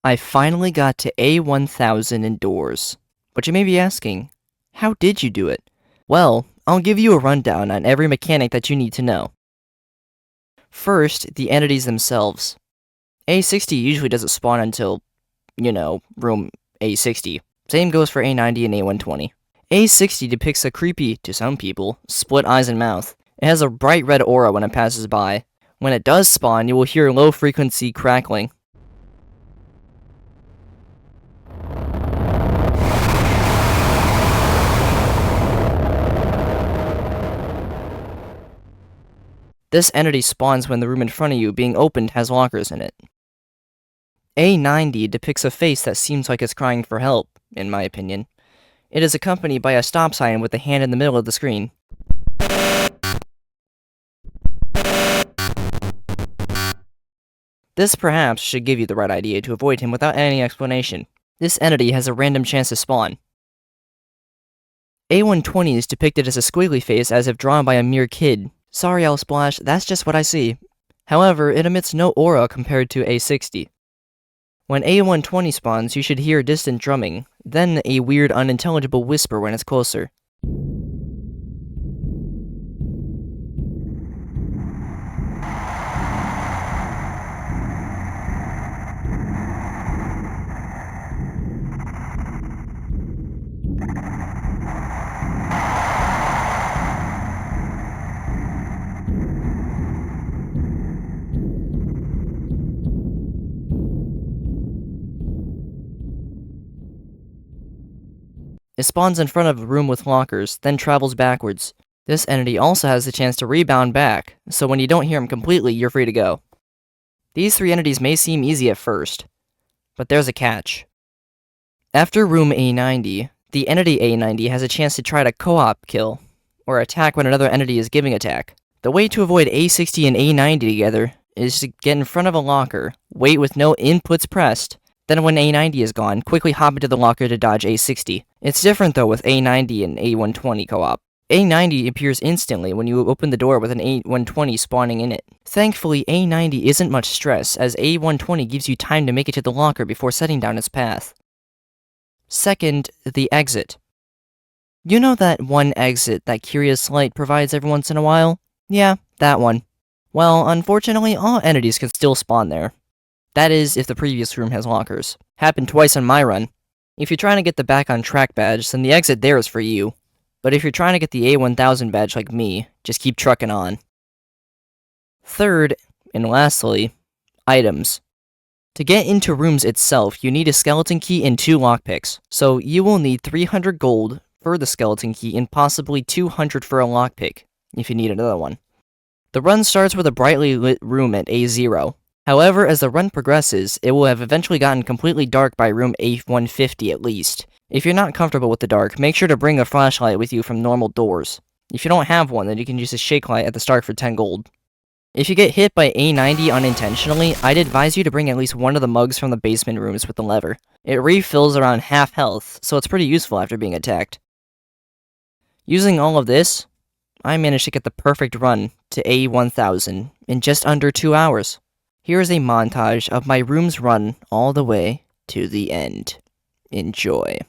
I finally got to A-1000 indoors. But you may be asking, how did you do it? Well, I'll give you a rundown on every mechanic that you need to know. First, the entities themselves. A60 usually doesn't spawn until, room A60. Same goes for A90 and A120. A60 depicts a creepy, to some people, split eyes and mouth. It has a bright red aura when it passes by. When it does spawn, you will hear low-frequency crackling. This entity spawns when the room in front of you being opened has lockers in it. A90 depicts a face that seems like it's crying for help, in my opinion. It is accompanied by a stop sign with a hand in the middle of the screen. This perhaps should give you the right idea to avoid him without any explanation. This entity has a random chance to spawn. A120 is depicted as a squiggly face as if drawn by a mere kid. Sorry, I'll splash, that's just what I see. However, it emits no aura compared to A60. When A120 spawns, you should hear distant drumming, then a weird unintelligible whisper when it's closer. It spawns in front of a room with lockers, then travels backwards. This entity also has the chance to rebound back, so when you don't hear him completely, you're free to go. These three entities may seem easy at first, but there's a catch. After room A90, the entity A90 has a chance to try to co-op kill, or attack when another entity is giving attack. The way to avoid A60 and A90 together is to get in front of a locker, wait with no inputs pressed, then when A90 is gone, quickly hop into the locker to dodge A60. It's different though with A90 and A120 co-op. A90 appears instantly when you open the door with an A120 spawning in it. Thankfully, A90 isn't much stress, as A120 gives you time to make it to the locker before setting down its path. Second, the exit. You know that one exit that Curious Light provides every once in a while? Yeah, that one. Well, unfortunately, all entities can still spawn there. That is, if the previous room has lockers. Happened twice on my run. If you're trying to get the back on track badge, then the exit there is for you. But if you're trying to get the A-1000 badge like me, just keep trucking on. Third, and lastly, items. To get into rooms itself, you need a skeleton key and 2 lockpicks. So you will need 300 gold for the skeleton key and possibly 200 for a lockpick, if you need another one. The run starts with a brightly lit room at A0. However, as the run progresses, it will have eventually gotten completely dark by room A150 at least. If you're not comfortable with the dark, make sure to bring a flashlight with you from normal doors. If you don't have one, then you can use a shake light at the start for 10 gold. If you get hit by A90 unintentionally, I'd advise you to bring at least one of the mugs from the basement rooms with the lever. It refills around half health, so it's pretty useful after being attacked. Using all of this, I managed to get the perfect run to A1000 in just under 2 hours. Here is a montage of my room's run all the way to the end. Enjoy.